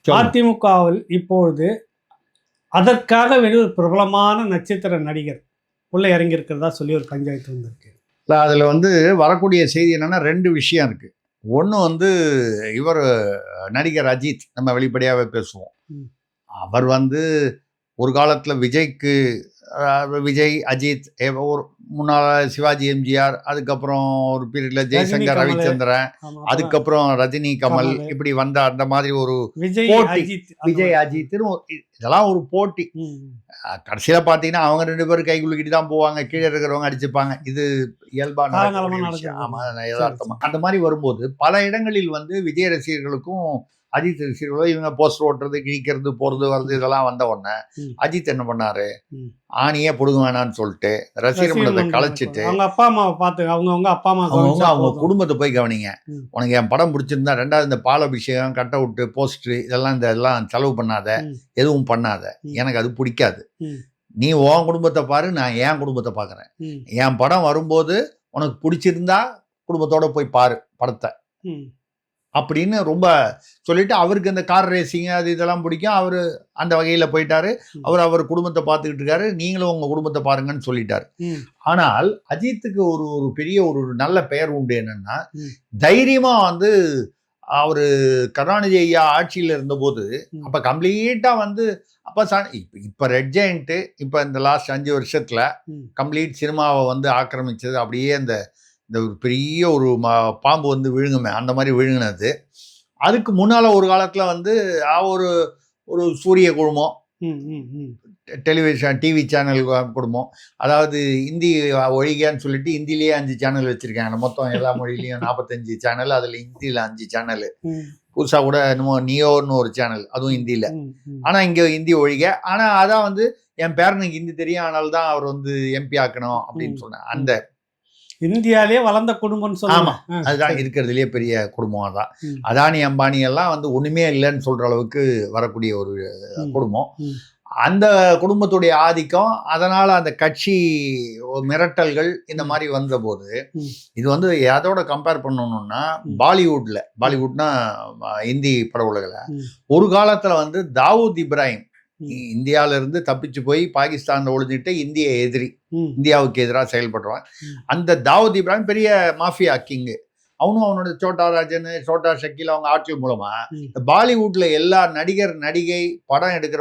சொல்லுங்க. அதிமுகவில் இப்பொழுது அதற்காக வேண்டிய ஒரு பிரபலமான நட்சத்திர நடிகர் உள்ள இறங்கி இருக்கிறதா சொல்லி ஒரு பஞ்சாயத்து வந்திருக்கு. இல்ல, அதுல வரக்கூடிய செய்தி என்னன்னா 2 விஷயம் இருக்கு. ஒண்ணு இவர் நடிகர் அஜித், நம்ம வெளிப்படையாவே பேசுவோம். ம். அவர் ஒரு காலத்துல விஜய்க்கு விஜய், அஜித், ஒரு முன்னாள் சிவாஜி, எம்ஜிஆர், அதுக்கப்புறம் ஒரு பீரியட்ல ரஜினி, ஜெய்சங்கர், கமல். ரவிச்சந்திரன், ஆமா, அப்புறம் அதுக்கப்புறம் ரஜினி, கமல், கமல், இப்படி வந்த அந்த மாதிரி ஒரு விஜய், போட்டி. அஜித், அந்த விஜய், மாதிரி. அஜித்னு இதெல்லாம் ஒரு போட்டி. ம். கடைசியில பாத்தீங்கன்னா அவங்க 2 பேரும் கை குலுக்கிட்டு தான் போவாங்க, கீழே இருக்கிறவங்க அடிச்சுப்பாங்க. இது இயல்பா காலங்காலமா நடக்கக்கூடிய விஷயம். நடக்குது. ஆமா, சரி, யதார்த்தமா அந்த மாதிரி வரும்போது பல இடங்களில் விஜய் ரசிகர்களுக்கும் அஜித் ரசிகர்களும் இவங்க போஸ்டர் ஓட்டுறது, கிழிக்கிறது, போறது வர்றது இதெல்லாம் வந்த உடனே ம். அஜித் என்ன பண்ணாரு, ம். ஆணியே புடுங்க வேணாம்னு சொல்லிட்டு ரசிகர் மன்றத்தை ரசிகர் கலைச்சிட்டு அவங்க அப்பா அம்மாவை பார்த்து அவங்கவுங்க அப்பா அம்மா அவங்க கவனிச்சா அவங்க போதும். குடும்பத்தை போய் கவனிங்க. ம். உனக்கு என் படம் பிடிச்சிருந்தா 2வது இந்த பாலாபிஷேகம், கட் அவுட்டு, போஸ்டர் இதெல்லாம் செலவு பண்ணாத, ம். எதுவும் பண்ணாத. ம். எனக்கு அது பிடிக்காது. ம். நீ உன் குடும்பத்தை பாரு, நான் என் குடும்பத்தை பார்க்குறேன். ம். என் படம் வரும்போது உனக்கு பிடிச்சிருந்தா குடும்பத்தோட போய் பாரு படத்தை ம். அப்படின்னு ரொம்ப சொல்லிட்டு, அவருக்கு அந்த கார் ரேசிங் அது இதெல்லாம் பிடிக்கும். அவர் அந்த வகையில் போயிட்டாரு. அவர் குடும்பத்தை பார்த்துக்கிட்டு இருக்காரு. நீங்களும் உங்கள் குடும்பத்தை பாருங்கன்னு சொல்லிட்டாரு. ம். ஆனால் அஜித்துக்கு ஒரு பெரிய ஒரு நல்ல பெயர் உண்டு. என்னன்னா, ம். தைரியமா அவரு கருணாநிதி ஐயா ஆட்சியில் இருந்தபோது அப்ப கம்ப்ளீட்டா அப்ப இப்ப ரெட் ஜெயண்ட் இப்ப இந்த லாஸ்ட் 5 வருஷத்துல கம்ப்ளீட் சினிமாவை ஆக்கிரமிச்சது. அப்படியே இந்த ஒரு பெரிய ஒரு பாம்பு விழுங்குமே, அந்த மாதிரி விழுங்கினது. அதுக்கு முன்னால ஒரு காலத்துல ஒரு ஒரு சூரிய குழுமம், டெலிவிஷன் டிவி சேனல் குடும்பம், அதாவது இந்தி ஒழிகன்னு சொல்லிட்டு இந்தியிலேயே 5 சேனல் வச்சிருக்காங்க. மொத்தம் எல்லா மொழியிலையும் 45 சேனல், அதுல இந்தியில 5 சேனல். புதுசா கூட என்னமோ நியோன்னு ஒரு சேனல், அதுவும் இந்தியில. ஆனா இங்க இந்தி ஒழிக. ஆனா அதான் என் பேரனுக்கு ஹிந்தி தெரியும், அதனால தான் அவர் எம்பி ஆக்கணும் அப்படின்னு சொன்னேன். அந்த இந்தியாலே வளர்ந்த குடும்பம். ஆமா, அதுதான் இருக்கிறதுலயே பெரிய குடும்பம். அதான் அதானி, அம்பானி எல்லாம் ஒண்ணுமே இல்லைன்னு சொல்ற அளவுக்கு வரக்கூடிய ஒரு குடும்பம். அந்த குடும்பத்துடைய ஆதிக்கம், அதனால அந்த கட்சி மிரட்டல்கள் இந்த மாதிரி வந்தபோது இது எதோட கம்பேர் பண்ணணும்னா, பாலிவுட்னா இந்தி பட உலகில் ஒரு காலத்துல தாவூத் இப்ராஹிம் இந்தியாவில இருந்து தப்பிச்சு போய் பாகிஸ்தான்ல ஒளிஞ்சிட்டு இந்திய எதிரி, இந்தியாவுக்கு எதிராக செயல்படுறான். அந்த தாவூத் இப்ராஹிம் பெரிய மாஃபியா கிங். அவனோட சோட்டா ராஜன், சோட்டா ஷக்கீல் அவங்க ஆட்கள் மூலமா பாலிவுட்ல எல்லா நடிகர், நடிகை, படம் எடுக்கிற